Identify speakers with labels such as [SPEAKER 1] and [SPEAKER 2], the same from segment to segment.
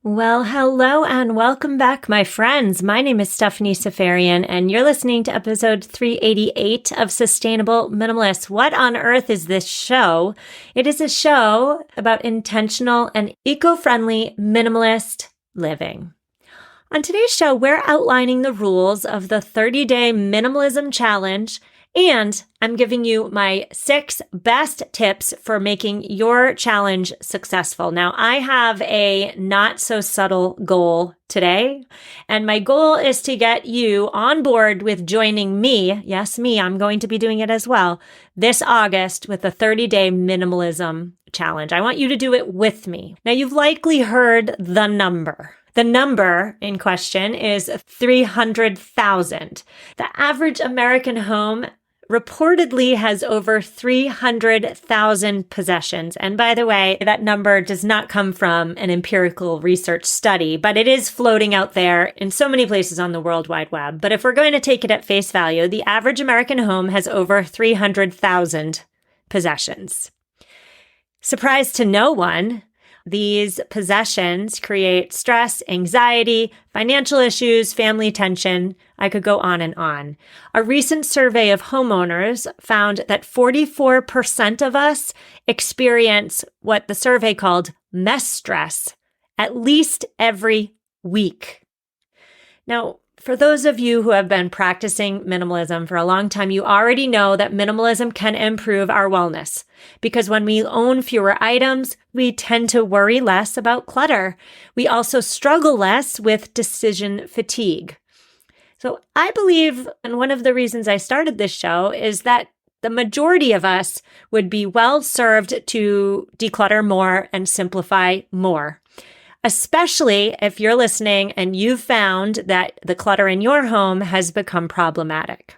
[SPEAKER 1] Well, hello and welcome back, my friends. My name is Stephanie Safarian, and you're listening to episode 388 of Sustainable Minimalist. What on earth is this show? It is a show about intentional and eco-friendly minimalist living. On today's show, we're outlining the rules of the 30-day minimalism challenge, and I'm giving you my 6 best tips for making your challenge successful. Now, I have a not so subtle goal today, and my goal is to get you on board with joining me. Yes, me, I'm going to be doing it as well this August with the 30-day minimalism challenge. I want you to do it with me. Now, you've likely heard the number. The number in question is 300,000. The average American home reportedly has over 300,000 possessions. And by the way, that number does not come from an empirical research study, but it is floating out there in so many places on the World Wide Web. But if we're going to take it at face value, the average American home has over 300,000 possessions. Surprise to no one, these possessions create stress, anxiety, financial issues, family tension. I could go on and on. A recent survey of homeowners found that 44% of us experience what the survey called mess stress at least every week. Now, for those of you who have been practicing minimalism for a long time, you already know that minimalism can improve our wellness because when we own fewer items, we tend to worry less about clutter. We also struggle less with decision fatigue. So I believe, and one of the reasons I started this show is that the majority of us would be well served to declutter more and simplify more. Especially if you're listening and you've found that the clutter in your home has become problematic.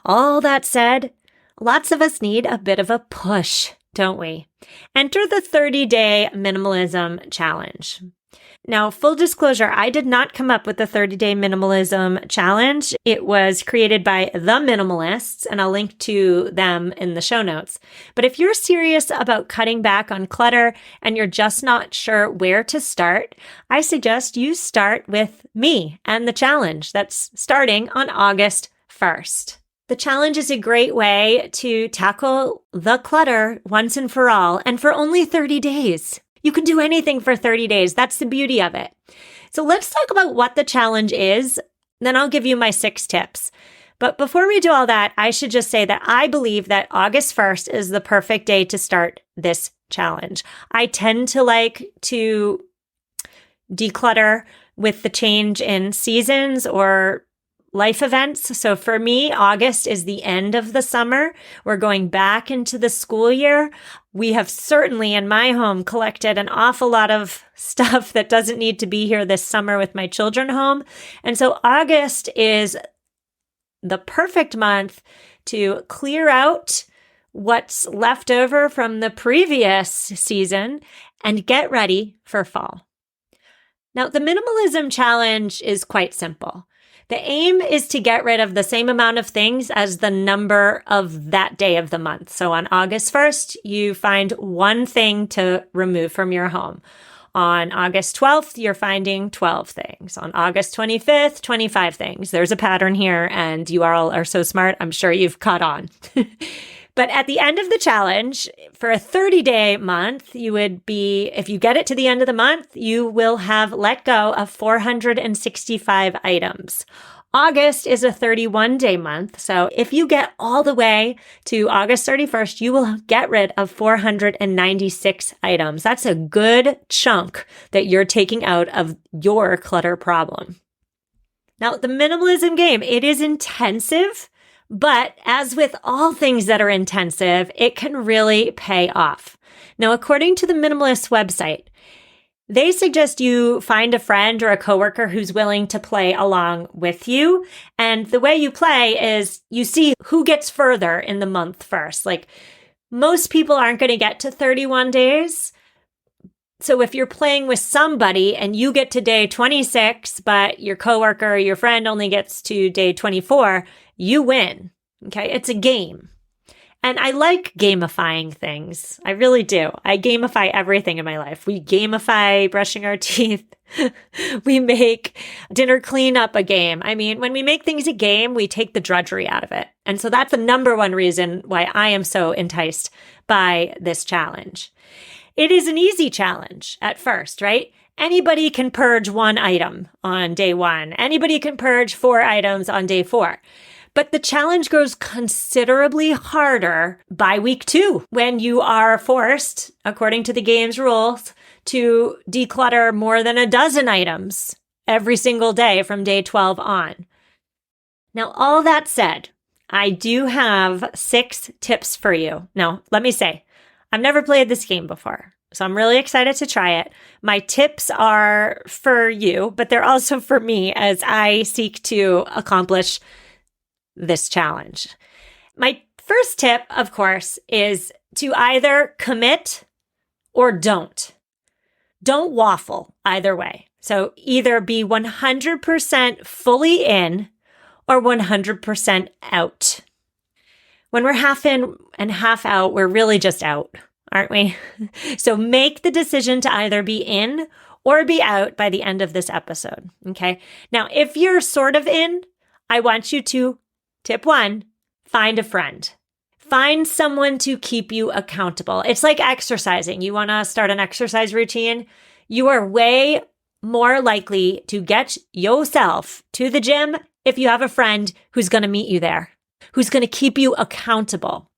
[SPEAKER 1] All that said, lots of us need a bit of a push, don't we? Enter the 30-day minimalism challenge. Now, full disclosure, I did not come up with the 30-day minimalism challenge. It was created by the minimalists, and I'll link to them in the show notes. But if you're serious about cutting back on clutter and you're just not sure where to start, I suggest you start with me and the challenge that's starting on August 1st. The challenge is a great way to tackle the clutter once and for all, and for only 30 days. You can do anything for 30 days. That's the beauty of it. So let's talk about what the challenge is. Then I'll give you my 6 tips. But before we do all that, I should just say that I believe that August 1st is the perfect day to start this challenge. I tend to like to declutter with the change in seasons or life events. So for me, August is the end of the summer. We're going back into the school year. We have certainly in my home collected an awful lot of stuff that doesn't need to be here this summer with my children home. And so August is the perfect month to clear out what's left over from the previous season and get ready for fall. Now, the minimalism challenge is quite simple. The aim is to get rid of the same amount of things as the number of that day of the month. So on August 1st, you find one thing to remove from your home. On August 12th, you're finding 12 things. On August 25th, 25 things. There's a pattern here, and you all are so smart. I'm sure you've caught on. But at the end of the challenge, for a 30-day month, you would be, if you get it to the end of the month, you will have let go of 465 items. August is a 31-day month, so if you get all the way to August 31st, you will get rid of 496 items. That's a good chunk that you're taking out of your clutter problem. Now, the minimalism game, it is intensive. But as with all things that are intensive, it can really pay off. Now, according to the Minimalist website, they suggest you find a friend or a coworker who's willing to play along with you. And the way you play is you see who gets further in the month first. Like most people aren't going to get to 31 days. So if you're playing with somebody and you get to day 26, but your coworker or your friend only gets to day 24, you win. Okay, it's a game. And I like gamifying things. I really do. I gamify everything in my life. We gamify brushing our teeth. We make dinner cleanup a game. I mean, when we make things a game, we take the drudgery out of it. And so that's the number one reason why I am so enticed by this challenge. It is an easy challenge at first, right? Anybody can purge one item on day 1. Anybody can purge 4 items on day 4. But the challenge grows considerably harder by week 2 when you are forced, according to the game's rules, to declutter more than a dozen items every single day from day 12 on. Now, all that said, I do have 6 tips for you. Now, let me say, I've never played this game before, so I'm really excited to try it. My tips are for you, but they're also for me as I seek to accomplish this challenge. My first tip, of course, is to either commit or don't. Don't waffle either way. So either be 100% fully in or 100% out. When we're half in and half out, we're really just out, aren't we? So make the decision to either be in or be out by the end of this episode. Okay. Now, if you're sort of in, I want you to tip 1, find a friend. Find someone to keep you accountable. It's like exercising. You want to start an exercise routine? You are way more likely to get yourself to the gym if you have a friend who's going to meet you there, who's going to keep you accountable.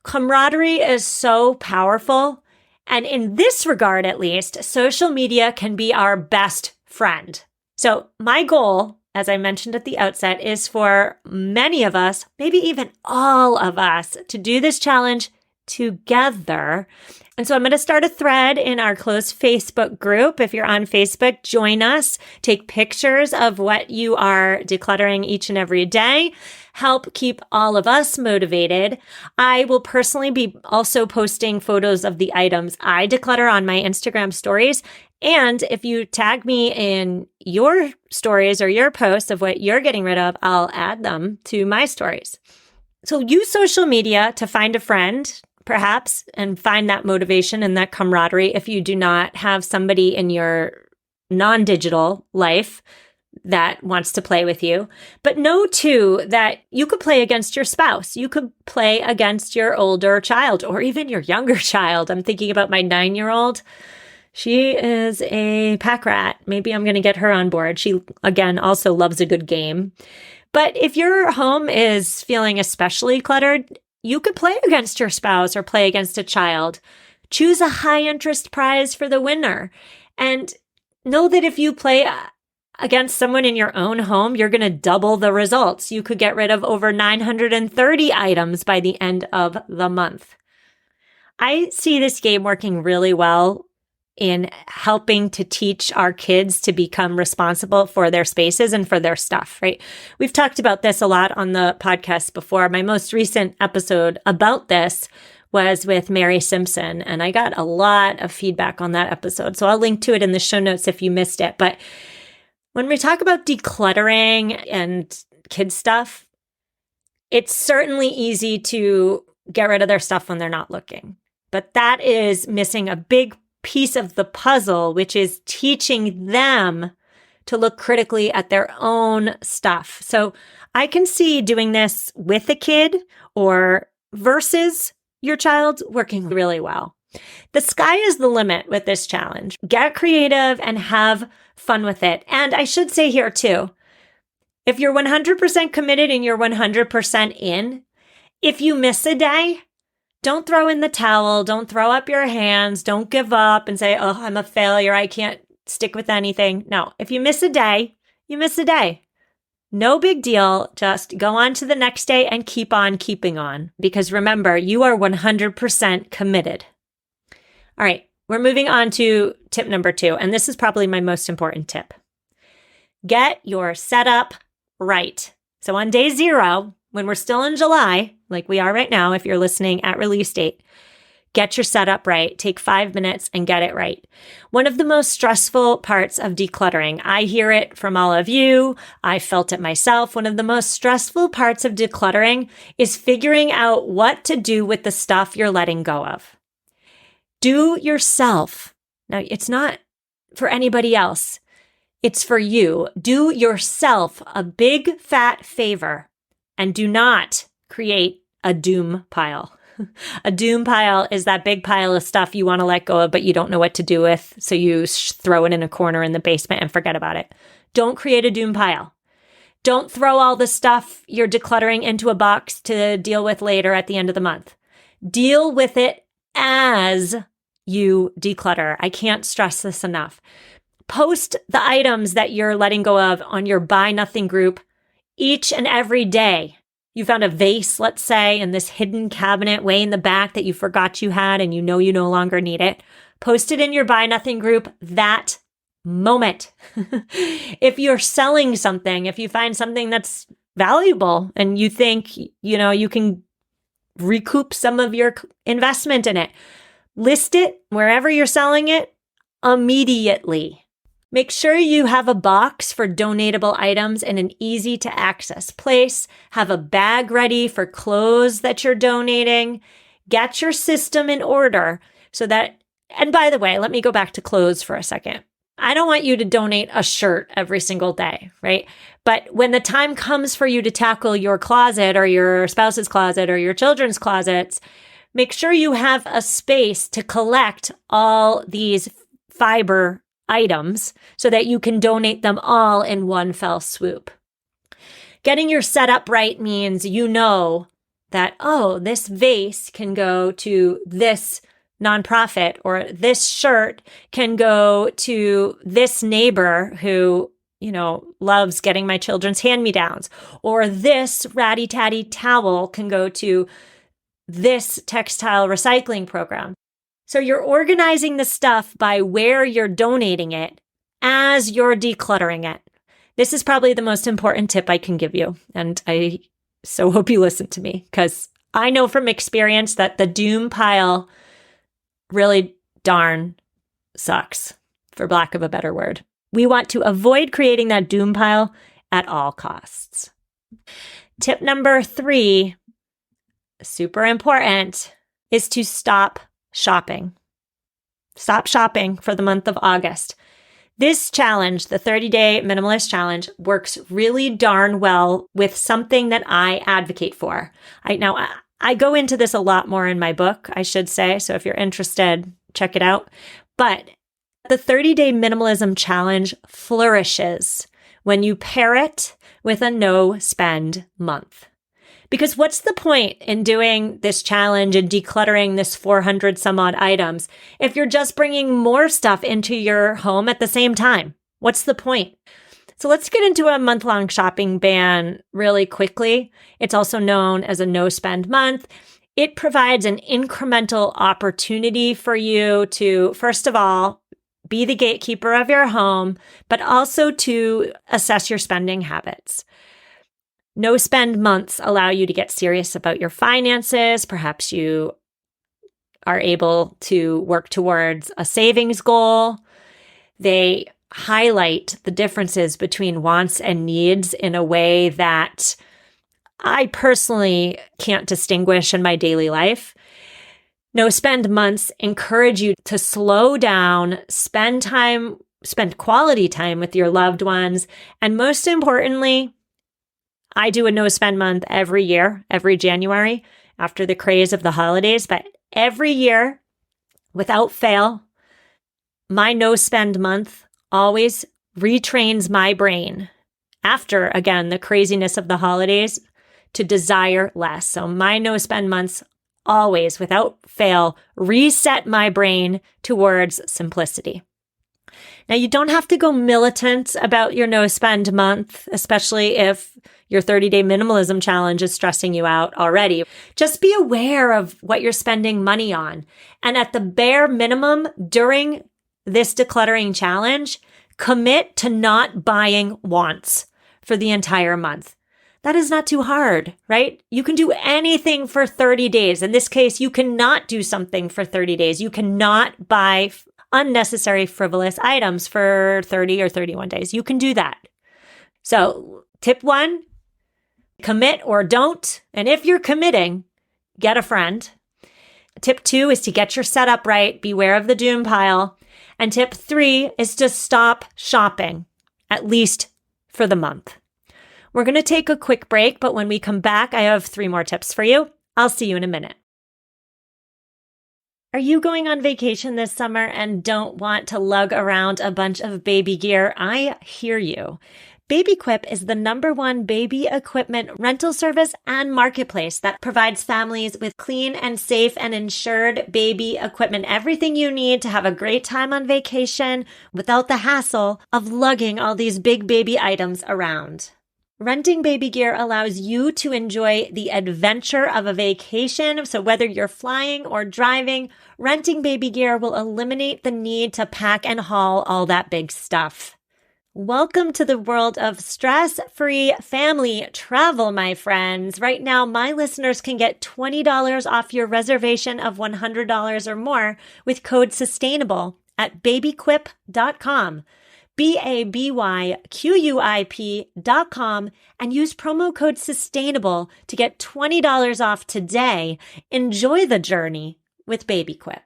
[SPEAKER 1] Camaraderie is so powerful. And in this regard, at least, social media can be our best friend. So my goal, as I mentioned at the outset, is for many of us, maybe even all of us, to do this challenge together. And so I'm going to start a thread in our closed Facebook group. If you're on Facebook, join us. Take pictures of what you are decluttering each and every day. Help keep all of us motivated. I will personally be also posting photos of the items I declutter on my Instagram stories. And if you tag me in your stories or your posts of what you're getting rid of, I'll add them to my stories. So use social media to find a friend, perhaps, and find that motivation and that camaraderie if you do not have somebody in your non-digital life that wants to play with you. But know too that you could play against your spouse. You could play against your older child or even your younger child. I'm thinking about my 9-year-old. She is a pack rat. Maybe I'm going to get her on board. She, again, also loves a good game. But if your home is feeling especially cluttered, you could play against your spouse or play against a child. Choose a high interest prize for the winner. And know that if you play against someone in your own home, you're going to double the results. You could get rid of over 930 items by the end of the month. I see this game working really well in helping to teach our kids to become responsible for their spaces and for their stuff, right? We've talked about this a lot on the podcast before. My most recent episode about this was with Mary Simpson, and I got a lot of feedback on that episode. So I'll link to it in the show notes if you missed it. But when we talk about decluttering and kids stuff, it's certainly easy to get rid of their stuff when they're not looking. But that is missing a big piece of the puzzle, which is teaching them to look critically at their own stuff. So I can see doing this with a kid or versus your child working really well. The sky is the limit with this challenge. Get creative and have fun with it. And I should say here too, if you're 100% committed and you're 100% in, if you miss a day, don't throw in the towel. Don't throw up your hands. Don't give up and say, oh, I'm a failure. I can't stick with anything. No, if you miss a day, you miss a day. No big deal. Just go on to the next day and keep on keeping on. Because remember, you are 100% committed. All right, we're moving on to tip number 2. And this is probably my most important tip. Get your setup right. So on day 0, when we're still in July, like we are right now, if you're listening at release date, Get your setup right. Take 5 minutes and get it right. One of the most stressful parts of decluttering, I hear it from all of you. I felt it myself. One of the most stressful parts of decluttering is figuring out what to do with the stuff you're letting go of. Do yourself. Now, it's not for anybody else. It's for you. Do yourself a big fat favor and do not create a doom pile. A doom pile is that big pile of stuff you want to let go of, but you don't know what to do with. So you throw it in a corner in the basement and forget about it. Don't create a doom pile. Don't throw all the stuff you're decluttering into a box to deal with later at the end of the month. Deal with it as you declutter. I can't stress this enough. Post the items that you're letting go of on your Buy Nothing group each and every day. You found a vase, let's say, in this hidden cabinet way in the back that you forgot you had and you know you no longer need it. Post it in your Buy Nothing group that moment. If you're selling something, if you find something that's valuable and you think, you can recoup some of your investment in it, list it wherever you're selling it immediately. Make sure you have a box for donatable items in an easy to access place. Have a bag ready for clothes that you're donating. Get your system in order so that, and by the way, let me go back to clothes for a second. I don't want you to donate a shirt every single day, right? But when the time comes for you to tackle your closet or your spouse's closet or your children's closets, make sure you have a space to collect all these fiber items so that you can donate them all in one fell swoop. Getting your setup right means you know that, this vase can go to this nonprofit, or this shirt can go to this neighbor who, loves getting my children's hand-me-downs, or this ratty-tatty towel can go to this textile recycling program. So you're organizing the stuff by where you're donating it as you're decluttering it. This is probably the most important tip I can give you. And I so hope you listen to me, because I know from experience that the doom pile really darn sucks, for lack of a better word. We want to avoid creating that doom pile at all costs. Tip number 3, super important, is to stop shopping. Stop shopping for the month of August. This challenge, the 30-day minimalist challenge, works really darn well with something that I advocate for. I go into this a lot more in my book, I should say. So if you're interested, check it out. But the 30-day minimalism challenge flourishes when you pair it with a no-spend month. Because what's the point in doing this challenge and decluttering this 400 some odd items if you're just bringing more stuff into your home at the same time? What's the point? So let's get into a month-long shopping ban really quickly. It's also known as a no-spend month. It provides an incremental opportunity for you to, first of all, be the gatekeeper of your home, but also to assess your spending habits. No-spend months allow you to get serious about your finances. Perhaps you are able to work towards a savings goal. They highlight the differences between wants and needs in a way that I personally can't distinguish in my daily life. No-spend months encourage you to slow down, spend quality time with your loved ones, and most importantly, I do a no-spend month every year, every January, after the craze of the holidays. But every year, without fail, my no-spend month always retrains my brain after, again, the craziness of the holidays to desire less. So my no-spend months always, without fail, reset my brain towards simplicity. Now, you don't have to go militant about your no-spend month, especially if your 30-day minimalism challenge is stressing you out already. Just be aware of what you're spending money on. And at the bare minimum, during this decluttering challenge, commit to not buying wants for the entire month. That is not too hard, right? You can do anything for 30 days. In this case, you cannot do something for 30 days. You cannot buy unnecessary frivolous items for 30 or 31 days. You can do that. So tip 1, commit or don't. And if you're committing, get a friend. Tip 2 is to get your setup right. Beware of the doom pile. And tip 3 is to stop shopping, at least for the month. We're going to take a quick break, but when we come back, I have 3 more tips for you. I'll see you in a minute. Are you going on vacation this summer and don't want to lug around a bunch of baby gear? I hear you. BabyQuip is the #1 baby equipment rental service and marketplace that provides families with clean and safe and insured baby equipment. Everything you need to have a great time on vacation without the hassle of lugging all these big baby items around. Renting baby gear allows you to enjoy the adventure of a vacation. So whether you're flying or driving, renting baby gear will eliminate the need to pack and haul all that big stuff. Welcome to the world of stress-free family travel, my friends. Right now, my listeners can get $20 off your reservation of $100 or more with code SUSTAINABLE at babyquip.com. BABYQUIP.com and use promo code SUSTAINABLE to get $20 off today. Enjoy the journey with BabyQuip.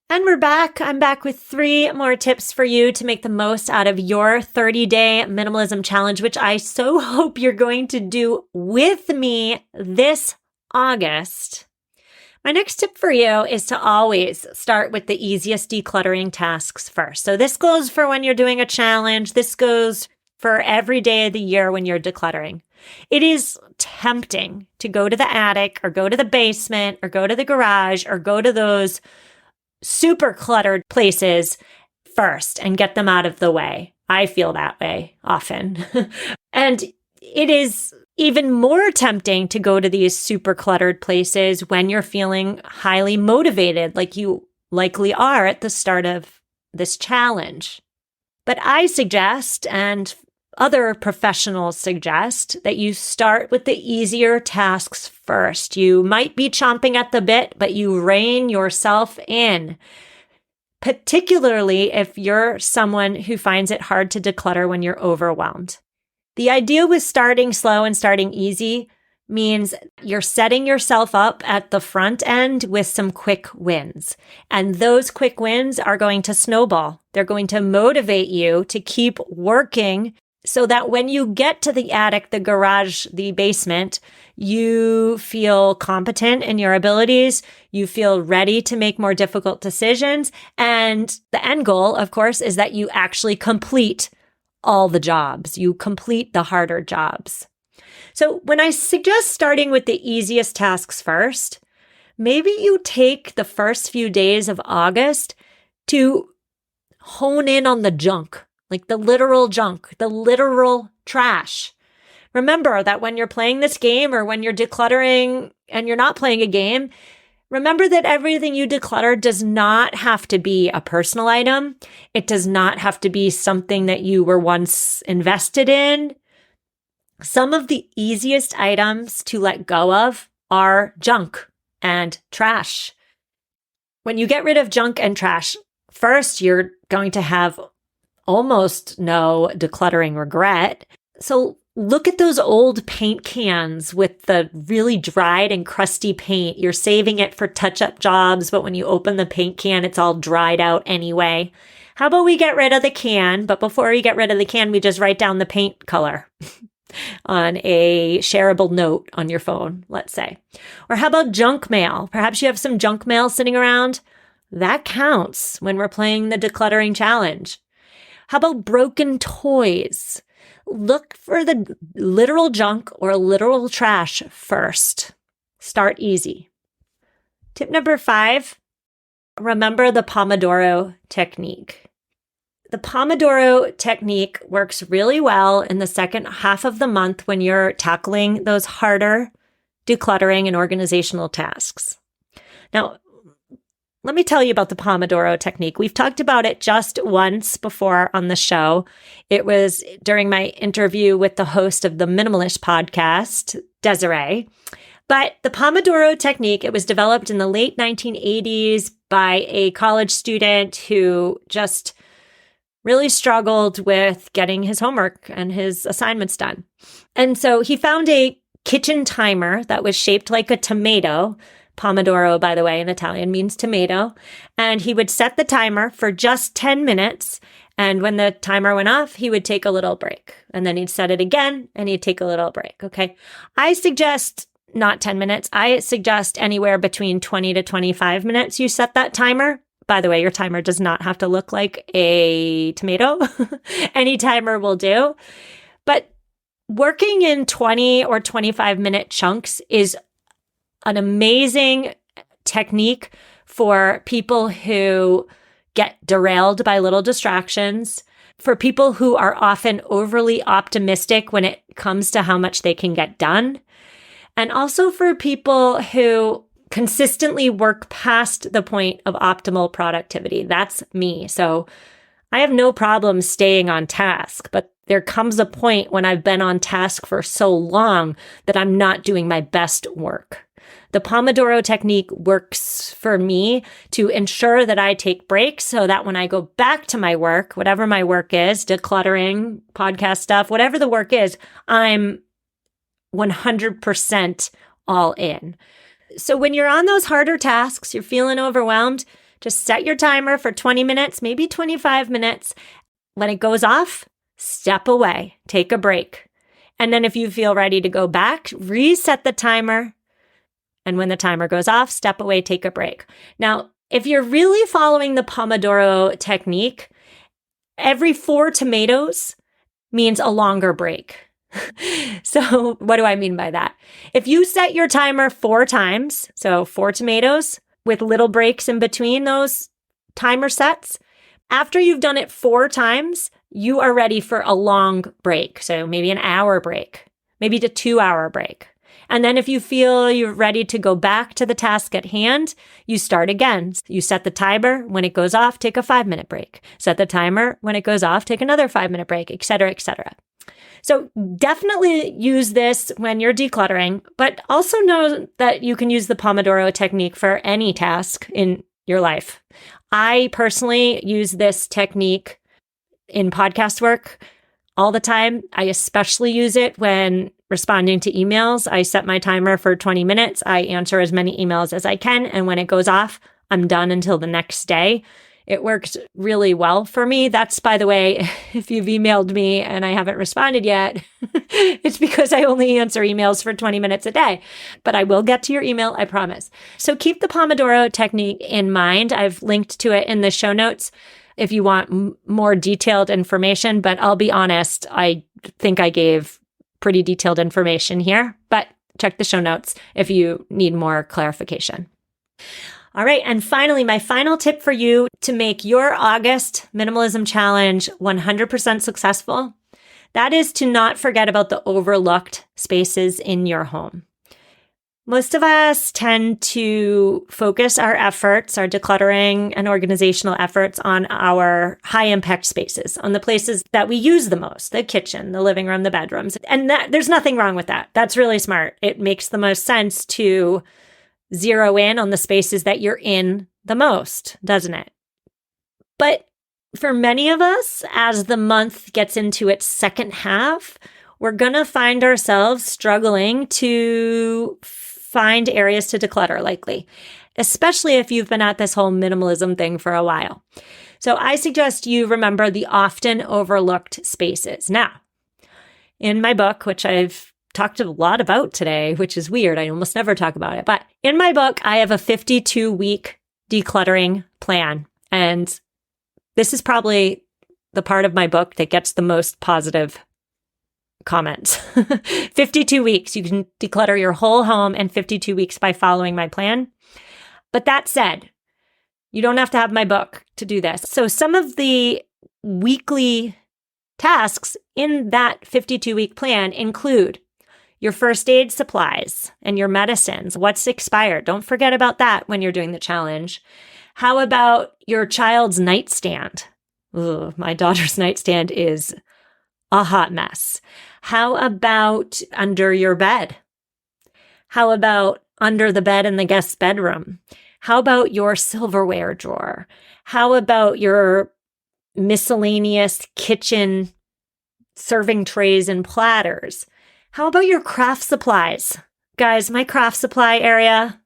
[SPEAKER 1] And we're back. I'm back with 3 more tips for you to make the most out of your 30-day minimalism challenge, which I so hope you're going to do with me this August. My next tip for you is to always start with the easiest decluttering tasks first. So this goes for when you're doing a challenge. This goes for every day of the year when you're decluttering. It is tempting to go to the attic or go to the basement or go to the garage or go to those super cluttered places first and get them out of the way. I feel that way often. And it is even more tempting to go to these super cluttered places when you're feeling highly motivated, like you likely are at the start of this challenge. But I suggest, and other professionals suggest, that you start with the easier tasks first. You might be chomping at the bit, but you rein yourself in, particularly if you're someone who finds it hard to declutter when you're overwhelmed. The idea with starting slow and starting easy means you're setting yourself up at the front end with some quick wins. And those quick wins are going to snowball. They're going to motivate you to keep working so that when you get to the attic, the garage, the basement, you feel competent in your abilities. You feel ready to make more difficult decisions. And the end goal, of course, is that you actually complete all the jobs. You complete the harder jobs. So when I suggest starting with the easiest tasks first, maybe you take the first few days of August to hone in on the junk, like the literal junk, the literal trash. Remember that when you're playing this game or when you're decluttering and you're not playing a game, remember that everything you declutter does not have to be a personal item. It does not have to be something that you were once invested in. Some of the easiest items to let go of are junk and trash. When you get rid of junk and trash, first, you're going to have almost no decluttering regret. So look at those old paint cans with the really dried and crusty paint. You're saving it for touch-up jobs, but when you open the paint can, it's all dried out anyway. How about we get rid of the can, but before we get rid of the can, we just write down the paint color on a shareable note on your phone, let's say. Or how about junk mail? Perhaps you have some junk mail sitting around. That counts when we're playing the decluttering challenge. How about broken toys? Look for the literal junk or literal trash first. Start easy. Tip number 5, remember the Pomodoro Technique. The Pomodoro Technique works really well in the second half of the month when you're tackling those harder decluttering and organizational tasks. Now, let me tell you about the Pomodoro Technique. We've talked about it just once before on the show. It was during my interview with the host of the Minimalist podcast, Desiree. But the Pomodoro Technique, it was developed in the late 1980s by a college student who just really struggled with getting his homework and his assignments done. And so he found a kitchen timer that was shaped like a tomato. Pomodoro, by the way, in Italian means tomato. And he would set the timer for just 10 minutes. And when the timer went off, he would take a little break. And then he'd set it again and he'd take a little break. Okay. I suggest not 10 minutes. I suggest anywhere between 20 to 25 minutes you set that timer. By the way, your timer does not have to look like a tomato. Any timer will do. But working in 20 or 25-minute chunks is an amazing technique for people who get derailed by little distractions, for people who are often overly optimistic when it comes to how much they can get done, and also for people who consistently work past the point of optimal productivity. That's me. So I have no problem staying on task, but there comes a point when I've been on task for so long that I'm not doing my best work. The Pomodoro Technique works for me to ensure that I take breaks so that when I go back to my work, whatever my work is, decluttering, podcast stuff, whatever the work is, I'm 100% all in. So when you're on those harder tasks, you're feeling overwhelmed, just set your timer for 20 minutes, maybe 25 minutes. When it goes off, step away, take a break. And then if you feel ready to go back, reset the timer. And when the timer goes off, step away, take a break. Now, if you're really following the Pomodoro Technique, every 4 tomatoes means a longer break. So what do I mean by that? If you set your timer 4 times, so 4 tomatoes with little breaks in between those timer sets, after you've done it 4 times, you are ready for a long break. So maybe an hour break, maybe a 2-hour break. And then if you feel you're ready to go back to the task at hand, you start again. You set the timer. When it goes off, take a 5-minute break. Set the timer. When it goes off, take another 5-minute break, et cetera, et cetera. So definitely use this when you're decluttering, but also know that you can use the Pomodoro Technique for any task in your life. I personally use this technique in podcast work all the time. I especially use it when responding to emails. I set my timer for 20 minutes. I answer as many emails as I can. And when it goes off, I'm done until the next day. It works really well for me. That's, by the way, if you've emailed me and I haven't responded yet, it's because I only answer emails for 20 minutes a day. But I will get to your email, I promise. So keep the Pomodoro Technique in mind. I've linked to it in the show notes if you want more detailed information. But I'll be honest, I think I gave pretty detailed information here. But check the show notes if you need more clarification. All right. And finally, my final tip for you to make your August minimalism challenge 100% successful, that is to not forget about the overlooked spaces in your home. Most of us tend to focus our efforts, our decluttering and organizational efforts on our high impact spaces, on the places that we use the most, the kitchen, the living room, the bedrooms. And there's nothing wrong with that. That's really smart. It makes the most sense to zero in on the spaces that you're in the most, doesn't it? But for many of us, as the month gets into its second half, we're going to find ourselves struggling to find areas to declutter, likely, especially if you've been at this whole minimalism thing for a while. So I suggest you remember the often overlooked spaces. Now, in my book, which I've talked a lot about today, which is weird. I almost never talk about it. But in my book, I have a 52-week decluttering plan. And this is probably the part of my book that gets the most positive comments. 52 weeks. You can declutter your whole home in 52 weeks by following my plan. But that said, you don't have to have my book to do this. So some of the weekly tasks in that 52-week plan include your first aid supplies and your medicines. What's expired? Don't forget about that when you're doing the challenge. How about your child's nightstand? Ooh, my daughter's nightstand is a hot mess. How about under your bed? How about under the bed in the guest bedroom? How about your silverware drawer? How about your miscellaneous kitchen serving trays and platters? How about your craft supplies? Guys, my craft supply area,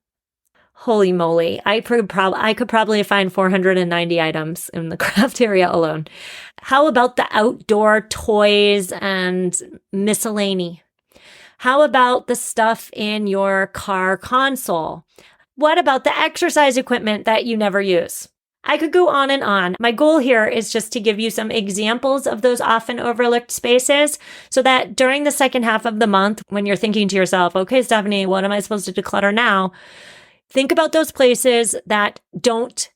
[SPEAKER 1] holy moly, I could probably find 490 items in the craft area alone. How about the outdoor toys and miscellany? How about the stuff in your car console? What about the exercise equipment that you never use? I could go on and on. My goal here is just to give you some examples of those often overlooked spaces so that during the second half of the month, when you're thinking to yourself, okay, Stephanie, what am I supposed to declutter now? Think about those places that don't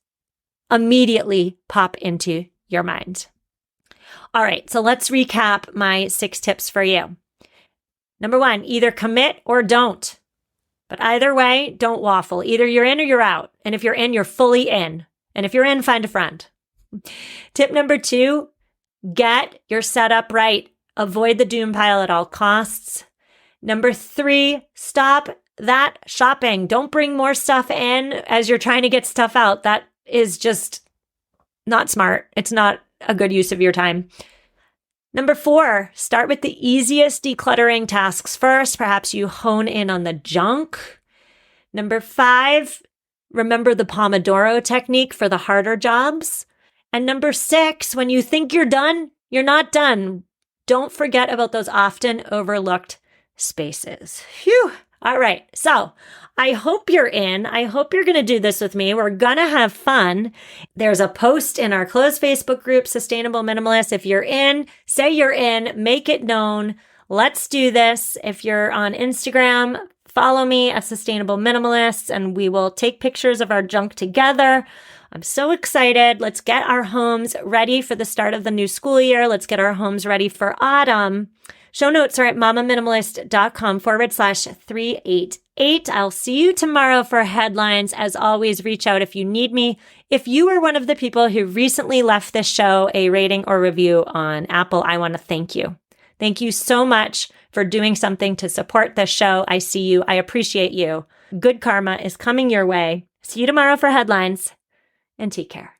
[SPEAKER 1] immediately pop into your mind. All right, so let's recap my 6 tips for you. Number 1, either commit or don't. But either way, don't waffle. Either you're in or you're out. And if you're in, you're fully in. And if you're in, find a friend. Tip number 2, get your setup right. Avoid the doom pile at all costs. Number 3, stop that shopping. Don't bring more stuff in as you're trying to get stuff out. That is just not smart. It's not a good use of your time. Number 4, start with the easiest decluttering tasks first. Perhaps you hone in on the junk. Number 5, remember the Pomodoro Technique for the harder jobs. And number 6, when you think you're done, you're not done. Don't forget about those often overlooked spaces. Phew. All right. So I hope you're in. I hope you're going to do this with me. We're going to have fun. There's a post in our closed Facebook group, Sustainable Minimalist. If you're in, say you're in, make it known. Let's do this. If you're on Instagram, follow me at Sustainable Minimalists, and we will take pictures of our junk together. I'm so excited. Let's get our homes ready for the start of the new school year. Let's get our homes ready for autumn. Show notes are at mamaminimalist.com/388. I'll see you tomorrow for headlines. As always, reach out if you need me. If you are one of the people who recently left this show a rating or review on Apple, I want to thank you. Thank you so much for doing something to support this show. I see you. I appreciate you. Good karma is coming your way. See you tomorrow for headlines, and take care.